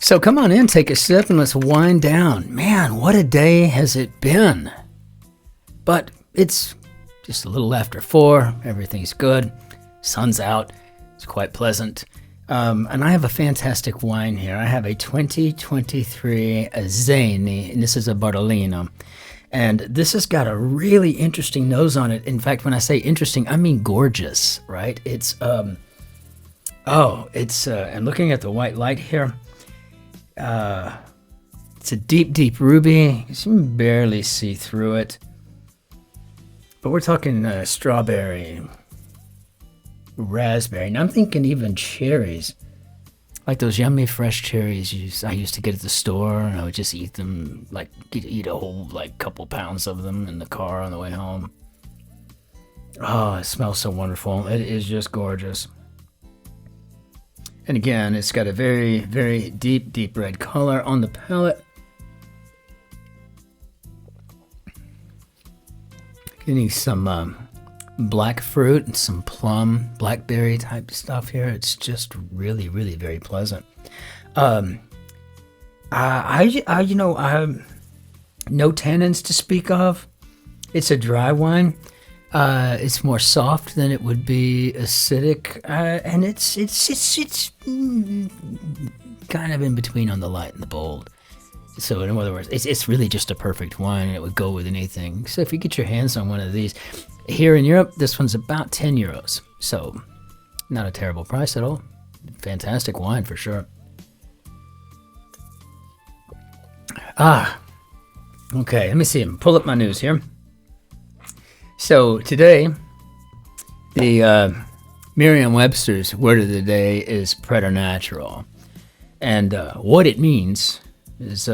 So come on in, take a sip, and let's wind down. Man, what a day has it been. But it's just a little after 4. Everything's good. Sun's out. It's quite pleasant. And I have a fantastic wine here. I have a 2023 Zeni, and this is a Bardolino. And this has got a really interesting nose on it. In fact, when I say interesting, I mean gorgeous, right? It's, I'm looking at the white light here. It's a deep, deep ruby. You can barely see through it. But we're talking strawberry, raspberry, and I'm thinking even cherries. Like those yummy fresh cherries I used to get at the store, and I would just eat them, like eat a whole couple pounds of them in the car on the way home. Oh, it smells so wonderful. It is just gorgeous. And again, it's got a very, very deep, deep red color on the palate. Getting some black fruit and some plum, blackberry type stuff here. It's just really, really very pleasant. No tannins to speak of. It's a dry wine. It's more soft than it would be acidic, and it's kind of in between on the light and the bold. So in other words, it's really just a perfect wine, and it would go with anything. So if you get your hands on one of these, here in Europe, this one's about 10 euros. So not a terrible price at all. Fantastic wine for sure. Okay, let me see. Pull up my news here. So today, the Merriam-Webster's word of the day is preternatural. And what it means is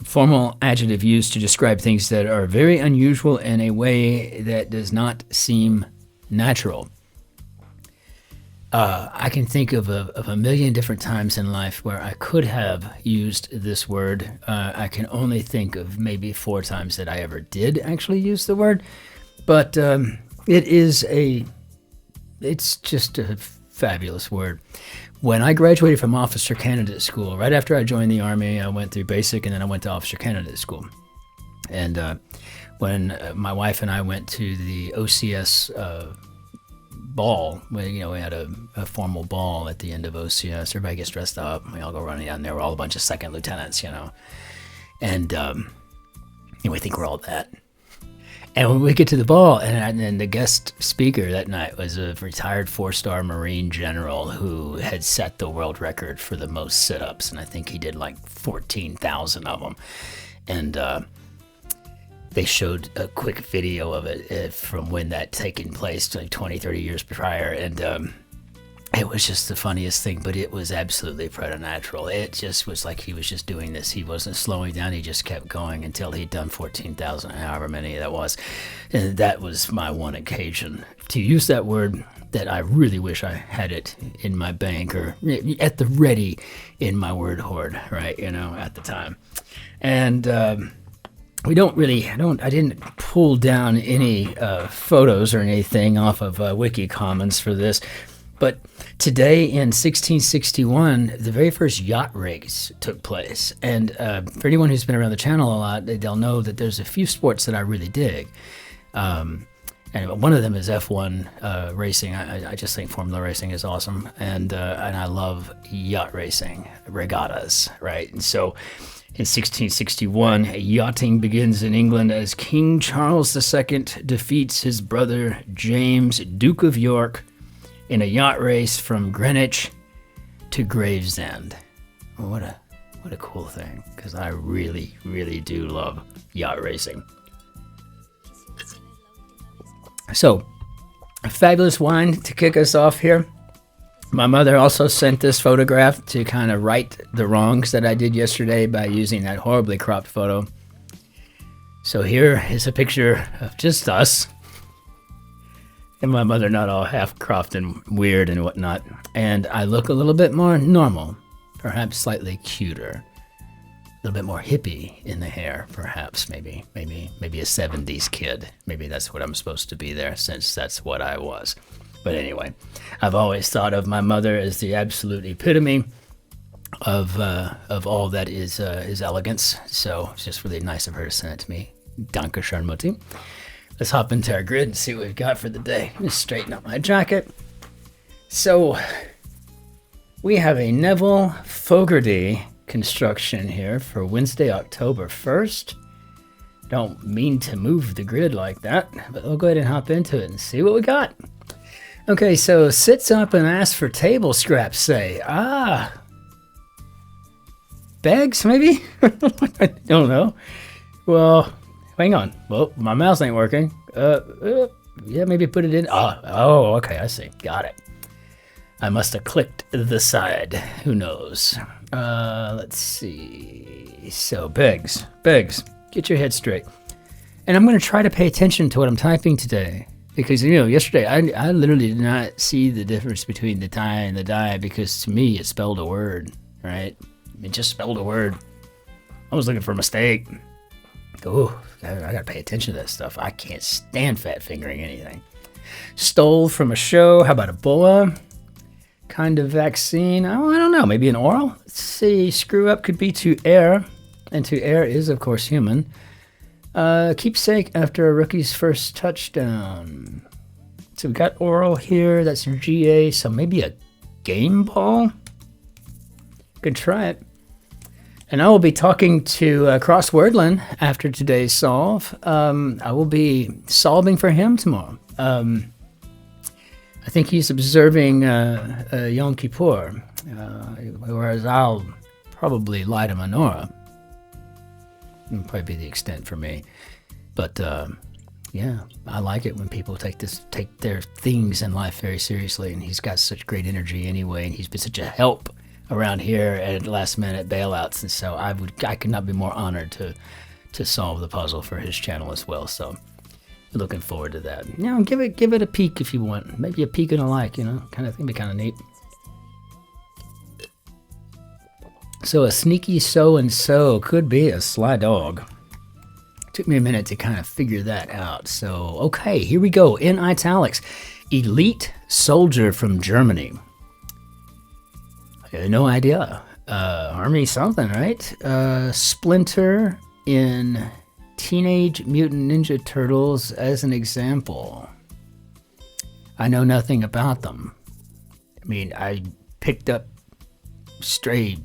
formal adjective used to describe things that are very unusual in a way that does not seem natural. I can think of a million different times in life where I could have used this word. I can only think of maybe 4 times that I ever did actually use the word. But it's just a fabulous word. When I graduated from officer candidate school, right after I joined the Army, I went through basic and then I went to officer candidate school. And when my wife and I went to the OCS ball, we had a formal ball at the end of OCS. Everybody gets dressed up. We all go running down there. We're all a bunch of second lieutenants, And we think we're all that. And when we get to the ball, and the guest speaker that night was a retired 4-star Marine general who had set the world record for the most sit-ups, and I think he did like 14,000 of them. And they showed a quick video of it from when that taken place, like 20, 30 years prior, and it was just the funniest thing, but it was absolutely preternatural. It just was like he was just doing this. He wasn't slowing down. He just kept going until he'd done 14,000, however many that was. And that was my one occasion to use that word that I really wish I had it in my bank or at the ready in my word hoard, right, at the time. And I didn't pull down any photos or anything off of Wiki Commons for this. But today in 1661, the very first yacht race took place. And for anyone who's been around the channel a lot, they'll know that there's a few sports that I really dig. And one of them is F1 racing. I just think Formula racing is awesome. And I love yacht racing, regattas, right? And so in 1661, yachting begins in England as King Charles II defeats his brother James, Duke of York, in a yacht race from Greenwich to Gravesend. Well, what a cool thing, because I really, really do love yacht racing. So, a fabulous wine to kick us off here. My mother also sent this photograph to kind of right the wrongs that I did yesterday by using that horribly cropped photo. So here is a picture of just us. And my mother not all half-cropped and weird and whatnot. And I look a little bit more normal, perhaps slightly cuter. A little bit more hippie in the hair, perhaps, maybe a 70s kid. Maybe that's what I'm supposed to be there, since that's what I was. But anyway, I've always thought of my mother as the absolute epitome of all that is elegance. So it's just really nice of her to send it to me. Danke schön, Mutti. Let's hop into our grid and see what we've got for the day. Just straighten up my jacket. So we have a Neville Fogarty construction here for Wednesday, October 1st. Don't mean to move the grid like that, but we'll go ahead and hop into it and see what we got. Okay, so sits up and asks for table scraps, say. Bags, maybe? I don't know. Well, hang on. Well, my mouse ain't working. Yeah, maybe put it in. Oh, okay, I see. Got it. I must have clicked the side. Who knows? Let's see. So, bags. Get your head straight. And I'm going to try to pay attention to what I'm typing today. Because, yesterday I literally did not see the difference between the tie and the die because to me it spelled a word, right? It just spelled a word. I was looking for a mistake. Oh, I got to pay attention to that stuff. I can't stand fat fingering anything. Stole from a show. How about Ebola? Kind of vaccine. Oh, I don't know. Maybe an oral? Let's see. Screw up could be to err. And to err is, of course, human. Keepsake after a rookie's first touchdown. So we got oral here. That's GA. So maybe a game ball? Could try it. And I will be talking to Crosswordland after today's solve. I will be solving for him tomorrow. I think he's observing Yom Kippur, whereas I'll probably light a menorah. It'll probably be the extent for me. But yeah, I like it when people take their things in life very seriously. And he's got such great energy anyway, and he's been such a help around here at last minute bailouts. And so I could not be more honored to solve the puzzle for his channel as well. So looking forward to that. Give it a peek if you want. Maybe a peek and a like, kind of thing. Be kind of neat. So a sneaky so-and-so could be a sly dog. Took me a minute to kind of figure that out. So, okay, here we go. In italics, elite soldier from Germany. I had no idea. Army something, right? Splinter in Teenage Mutant Ninja Turtles as an example. I know nothing about them. I mean, I picked up stray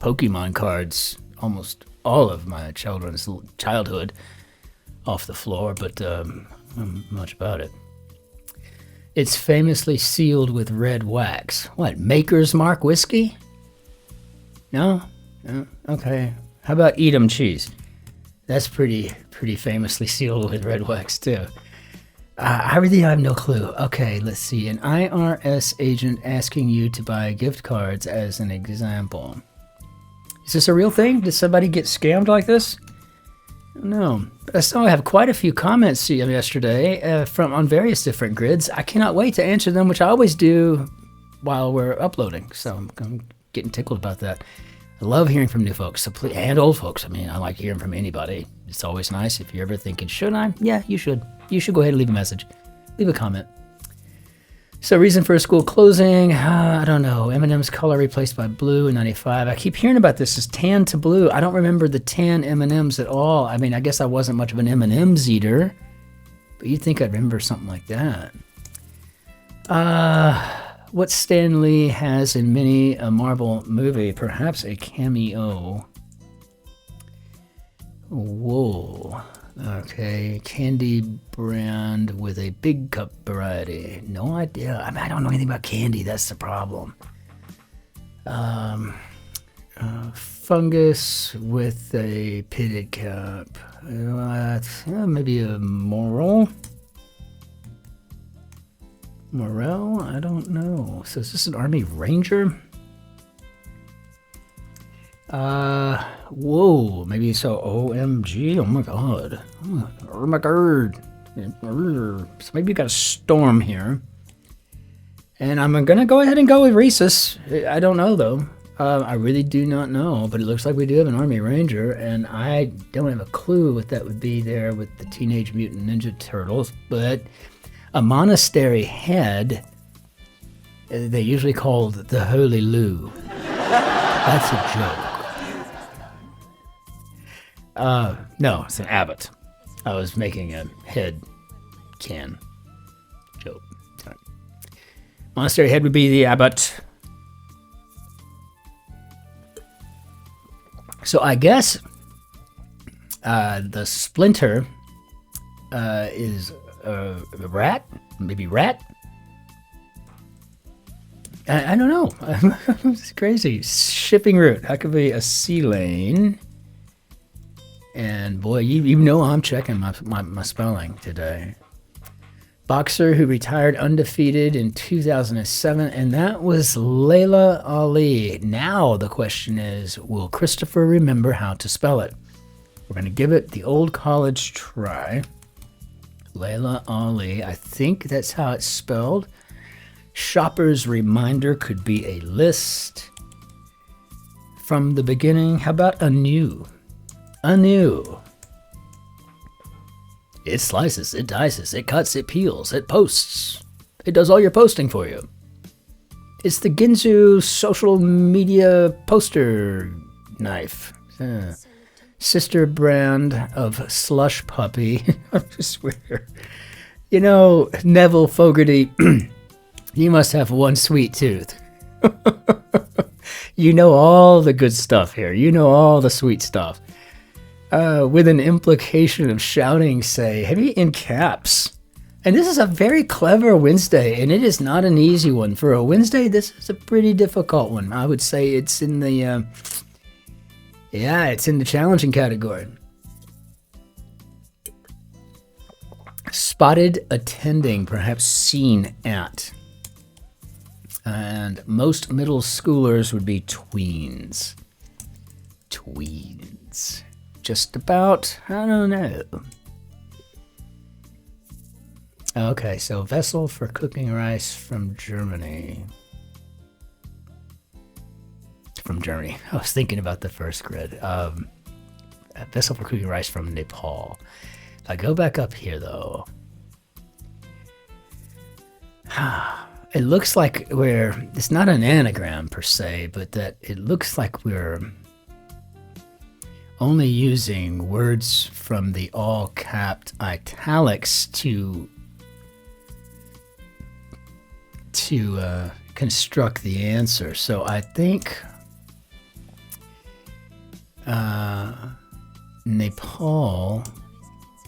Pokemon cards almost all of my children's childhood off the floor, but not much about it. It's famously sealed with red wax. What, Maker's Mark whiskey? No? Okay. How about Edam cheese? That's pretty famously sealed with red wax too. I really have no clue. Okay, let's see. An IRS agent asking you to buy gift cards as an example. Is this a real thing? Did somebody get scammed like this? No. But I saw I have quite a few comments yesterday on various different grids. I cannot wait to answer them, which I always do while we're uploading. So I'm getting tickled about that. I love hearing from new folks, and old folks. I mean, I like hearing from anybody. It's always nice. If you're ever thinking, should I? Yeah, you should. You should go ahead and leave a message. Leave a comment. So reason for a school closing, I don't know. M&M's color replaced by blue in 95. I keep hearing about this as tan to blue. I don't remember the tan M&M's at all. I mean, I guess I wasn't much of an M&M's eater, but you'd think I'd remember something like that. What Stan Lee has in many a Marvel movie, perhaps a cameo. Whoa. Okay, candy brand with a big cup variety. No idea. I mean, I don't know anything about candy. That's the problem. Fungus with a pitted cap. Maybe a Morel? I don't know. So is this an Army Ranger? Whoa, maybe so. OMG, oh my god. Oh my god. So maybe you got a storm here. And I'm gonna go ahead and go with Rhesus. I don't know though. I really do not know, but it looks like we do have an Army Ranger, and I don't have a clue what that would be there with the Teenage Mutant Ninja Turtles, but a monastery head, they usually called the Holy Lou. That's a joke. No, it's an abbot. I was making a head can joke. Monastery head would be the abbot. So I guess the splinter is a rat, maybe rat. I don't know. It's crazy. Shipping route. That could be a sea lane. And boy, you know I'm checking my spelling today. Boxer who retired undefeated in 2007, and that was Layla Ali. Now the question is, will Christopher remember how to spell it? We're going to give it the old college try. Layla Ali. I think that's how it's spelled. Shopper's reminder could be a list. From the beginning, how about anew? Anew. It slices, it dices, it cuts, it peels, it posts. It does all your posting for you. It's the Ginzu social media poster knife. Sister brand of Slush Puppy. I swear. You know, Neville Fogarty, you must have one sweet tooth. You know all the good stuff here. You know all the sweet stuff. With an implication of shouting, say, heavy in caps. And this is a very clever Wednesday, and it is not an easy one. For a Wednesday, this is a pretty difficult one. I would say it's in the, it's in the challenging category. Spotted attending, perhaps seen at. And most middle schoolers would be tweens. Tweens. Just about, I don't know. Okay, so vessel for cooking rice from Germany. From Germany. I was thinking about the first grid. A vessel for cooking rice from Nepal. If I go back up here, though. It looks like it's not an anagram per se, but that it looks like we're only using words from the all-capped italics to construct the answer. So I think Nepal,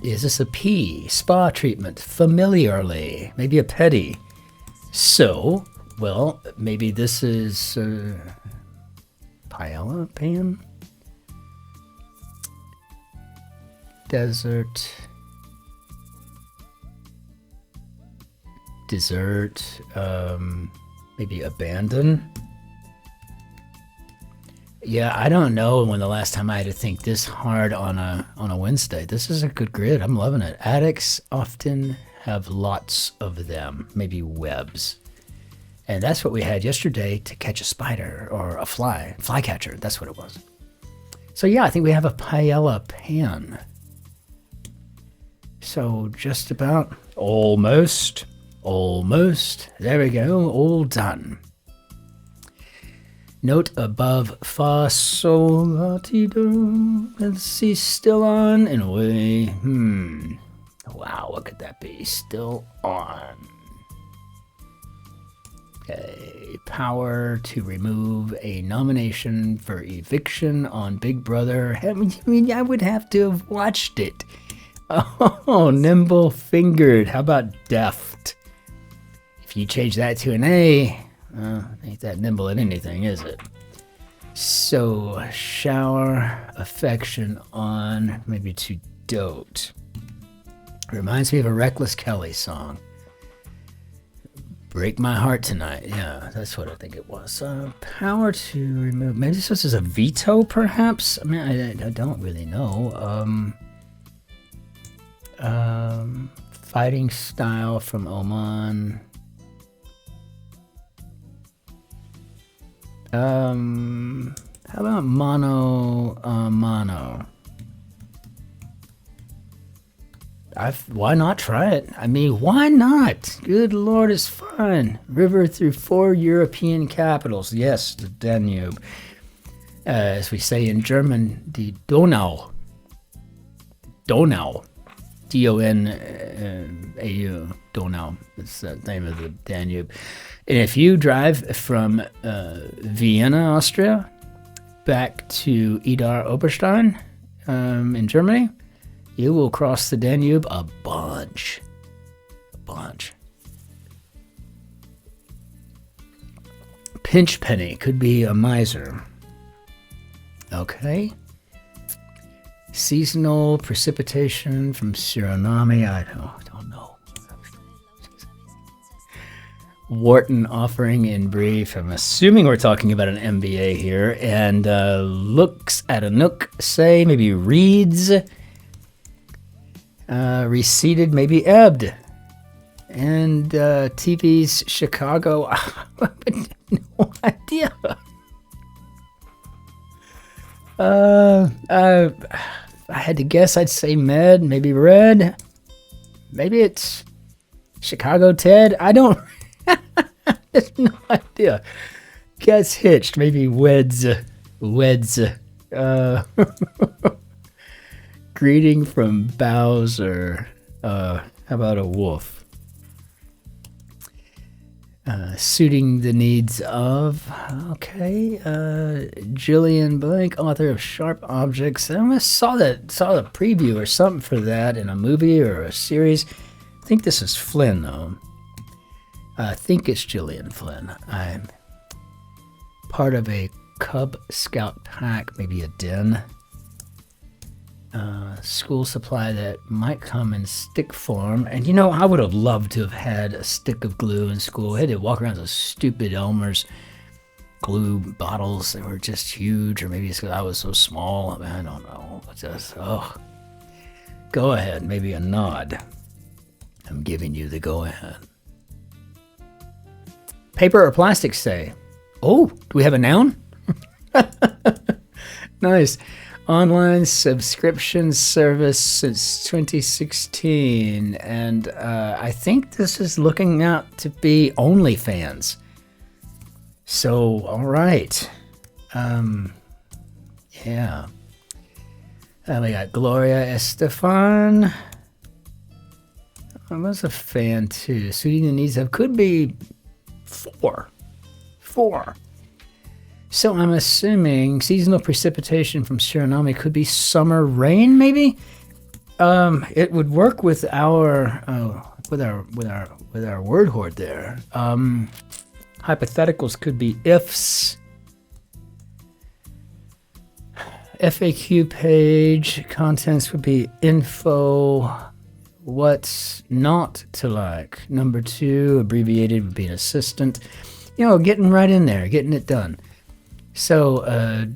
is this a P? Spa treatment, familiarly, maybe a petty. So, well, maybe this is paella pan? Desert, dessert, maybe abandon. Yeah, I don't know when the last time I had to think this hard on a Wednesday. This is a good grid. I'm loving it. Addicts often have lots of them, maybe webs. And that's what we had yesterday to catch a spider or a flycatcher. That's what it was. So yeah, I think we have a paella pan. So just about, almost, there we go, all done. Note above, fa, sol, la, ti, do, let's see, still on, and away, wow, what could that be, still on. Okay, power to remove a nomination for eviction on Big Brother. I mean, I would have to have watched it. Oh, nimble-fingered. How about deft? If you change that to an A, ain't that nimble at anything, is it? So, shower, affection on, maybe to dote. Reminds me of a Reckless Kelly song. Break My Heart Tonight. Yeah, that's what I think it was. Power to remove. Maybe this is a veto, perhaps? I mean, I don't really know. Fighting style from Oman. How about mono? Why not try it? I mean, why not? Good Lord, it's fun. River through 4 European capitals. Yes, the Danube. As we say in German, the Donau. Donau. D-O-N-A-U. Donau. It's the name of the Danube. And if you drive from Vienna, Austria, back to Idar Oberstein in Germany, you will cross the Danube a bunch. Pinch penny could be a miser. Okay. Seasonal precipitation from Suriname. I don't know. Wharton offering in brief. I'm assuming we're talking about an MBA here. And looks at a nook, say, maybe reads. Receded, maybe ebbed. And TV's Chicago. I have no idea. I had to guess. I'd say med, maybe red. Maybe it's Chicago Ted. I don't. There's no idea. Gets hitched. Maybe weds. Greeting from Bowser. How about a wolf? Suiting the needs of, okay, Jillian Blank, author of Sharp Objects. I saw the preview or something for that in a movie or a series. I think this is Flynn, though. I think it's Gillian Flynn. I'm part of a Cub Scout pack, maybe a den. School supply that might come in stick form. And I would have loved to have had a stick of glue in school. I had to walk around those stupid Elmer's glue bottles that were just huge, or maybe it's because I was so small. I don't know. Go ahead, maybe a nod. I'm giving you the go ahead. Paper or plastic, say. Oh, do we have a noun? Nice. Online subscription service since 2016, and I think this is looking out to be OnlyFans. So, all right. Yeah. We got Gloria Estefan. I was a fan too. Suiting the needs of could be four. So I'm assuming seasonal precipitation from Suriname could be summer rain, maybe. It would work with our word hoard there. Hypotheticals could be ifs. FAQ page contents would be info. What's not to like? Number 2, abbreviated would be an assistant. Getting right in there, getting it done. So,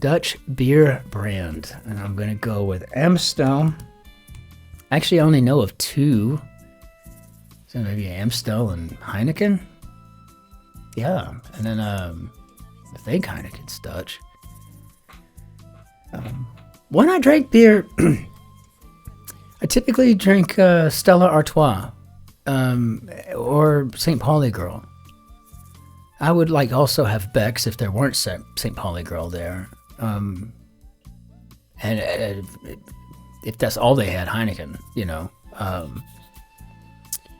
Dutch beer brand, and I'm going to go with Amstel. Actually, I only know of 2. So maybe Amstel and Heineken? Yeah, and then I think Heineken's Dutch. When I drink beer, I typically drink Stella Artois or St. Pauli Girl. I would also have Beck's if there weren't St. Pauli Girl there. And if that's all they had, Heineken,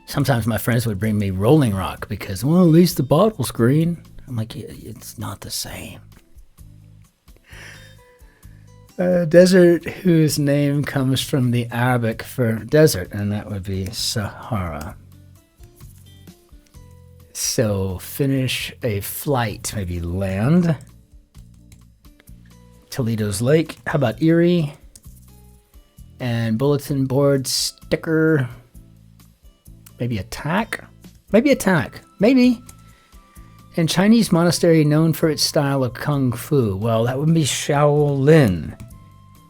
Sometimes my friends would bring me Rolling Rock because, well, at least the bottle's green. I'm like, it's not the same. Desert whose name comes from the Arabic for desert, and that would be Sahara. So finish a flight, maybe land. Toledo's Lake. How about Erie? And bulletin board sticker. Maybe attack? Maybe attack. Maybe. And Chinese monastery known for its style of kung fu. Well, that would be Shaolin.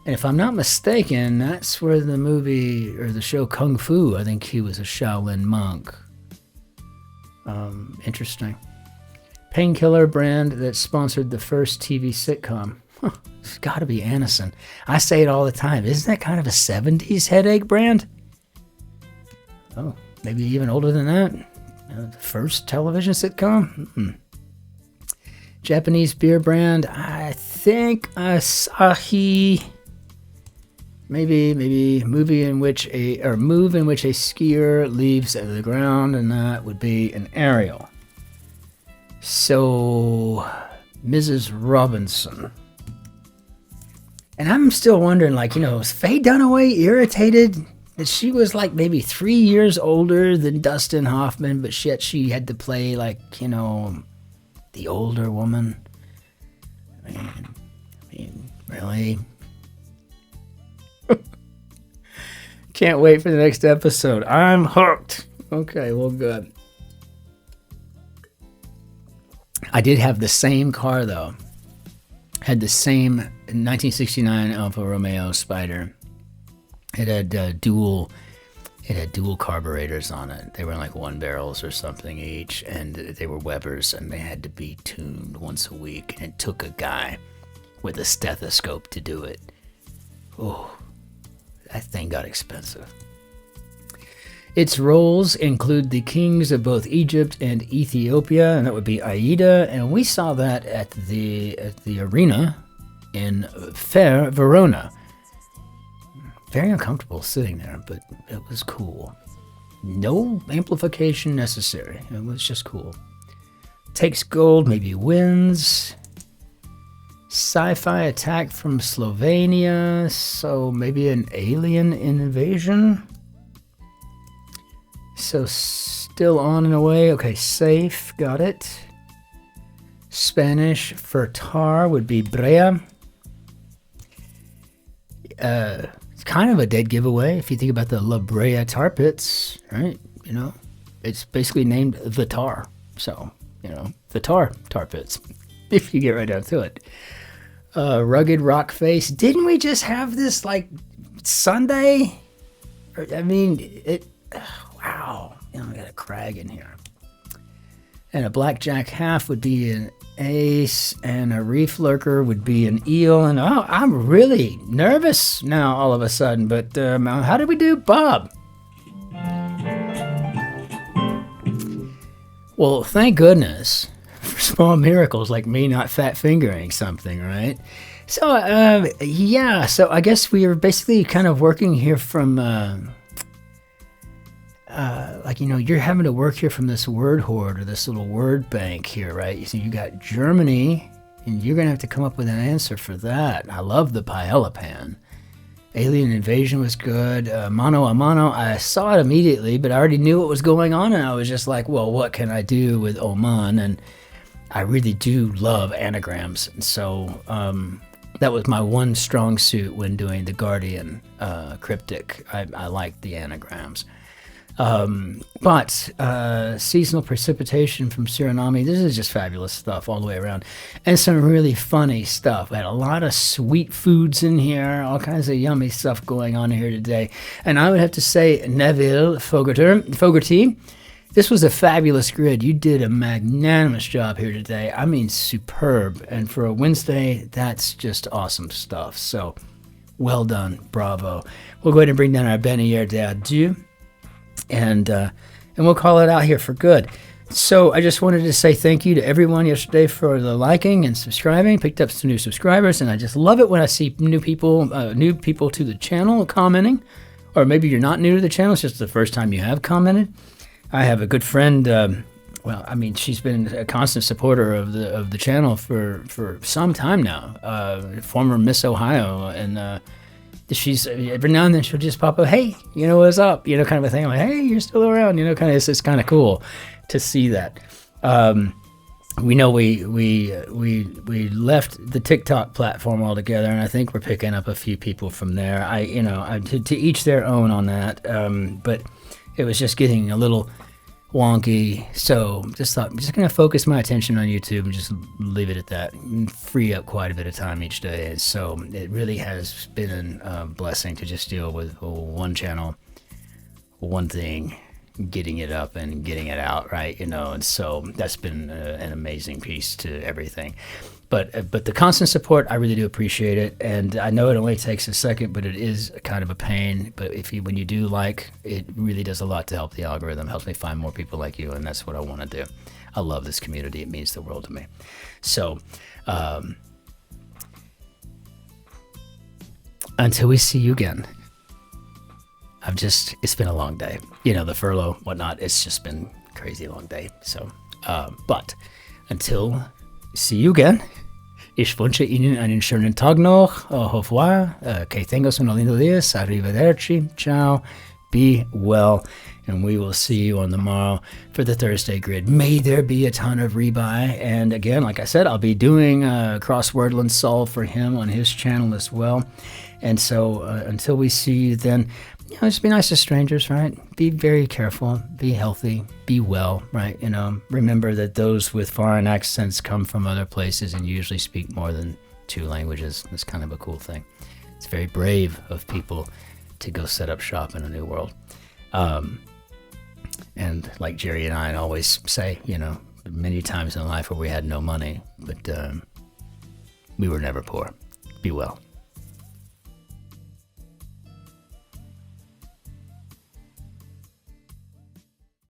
And if I'm not mistaken, that's where the movie or the show Kung Fu, I think he was a Shaolin monk. Interesting. Painkiller brand that sponsored the first TV sitcom. It's got to be Anacin. I say it all the time. Isn't that kind of a 70s headache brand? Oh, maybe even older than that. The first television sitcom? Japanese beer brand. I think Asahi. Maybe move in which a skier leaves the ground, and that would be an aerial. So, Mrs. Robinson. And I'm still wondering, like, is Faye Dunaway irritated that she was like maybe 3 years older than Dustin Hoffman, but yet she had to play like, the older woman? I mean, really? Can't wait for the next episode. I'm hooked. Okay, well, good. I did have the same car, though. Had the same 1969 Alfa Romeo Spider. It had dual carburetors on it. They were like 1 barrels or something each, and they were Webers, and they had to be tuned once a week. And it took a guy with a stethoscope to do it. Oh, that thing got expensive. Its roles include the kings of both Egypt and Ethiopia, and that would be Aida, and we saw that at the arena in Verona. Very uncomfortable sitting there, but it was cool. No amplification necessary. It was just cool. Takes gold, maybe wins. Sci-fi attack from Slovenia, so maybe an alien invasion. So still on and away. Okay, safe, got it. Spanish for tar would be brea. It's kind of a dead giveaway if you think about the La Brea tar pits, right? It's basically named the tar. So, the tar pits, if you get right down to it. Rugged rock face. Didn't we just have this like Sunday? Wow. I got a crag in here. And a blackjack half would be an ace, and a reef lurker would be an eel. And I'm really nervous now all of a sudden. But how did we do, Bob? Well, thank goodness for small miracles like me not fat fingering something, right? So, so I guess we are basically kind of working here from, you're having to work here from this word hoard or this little word bank here, right? So you got Germany, and you're going to have to come up with an answer for that. I love the paella pan. Alien invasion was good. Mano a mano, I saw it immediately, but I already knew what was going on, and I was just like, well, what can I do with Oman? And I really do love anagrams, and so that was my one strong suit when doing the Guardian cryptic. I liked the anagrams. But seasonal precipitation from Suriname, this is just fabulous stuff all the way around. And some really funny stuff. I had a lot of sweet foods in here, all kinds of yummy stuff going on here today. And I would have to say, Neville Fogarty, this was a fabulous grid. You did a magnanimous job here today. I mean, superb. And for a Wednesday, that's just awesome stuff. So, well done. Bravo. We'll go ahead and bring down our Benier d'Adieu. And we'll call it out here for good. So I just wanted to say thank you to everyone yesterday for the liking and subscribing. Picked up some new subscribers, and I just love it when I see new people to the channel commenting. Or maybe you're not new to the channel; it's just the first time you have commented. I have a good friend. She's been a constant supporter of the channel for some time now. Former Miss Ohio, and she's every now and then she'll just pop up, hey, what's up, kind of a thing. I'm like, hey, you're still around, kind of. It's kind of cool to see that. We know we left the TikTok platform altogether, and I think we're picking up a few people from there. To each their own on that. But it was just getting a little wonky, so just thought I'm just gonna focus my attention on YouTube and just leave it at that, and free up quite a bit of time each day. So it really has been a blessing to just deal with one channel, one thing, getting it up and getting it out, right? And so that's been an amazing piece to everything. But the constant support, I really do appreciate it, and I know it only takes a second, but it is kind of a pain. But when you do like, it really does a lot to help the algorithm. Helps me find more people like you, and that's what I want to do. I love this community; it means the world to me. So, until we see you again, it's been a long day. The furlough, whatnot. It's just been a crazy long day. So, but until see you again. Ich wünsche Ihnen einen schönen Tag noch. Au revoir. Que tengas un lindo día. Arrivederci. Ciao. Be well. And we will see you on the morrow for the Thursday grid. May there be a ton of rebuy. And again, like I said, I'll be doing a crosswordland solve for him on his channel as well. And so until we see you then, just be nice to strangers, right? Be very careful, be healthy, be well, right? Remember that those with foreign accents come from other places and usually speak more than 2 languages. That's kind of a cool thing. It's very brave of people to go set up shop in a new world. And like Jerry and I always say, many times in life where we had no money, but we were never poor. Be well.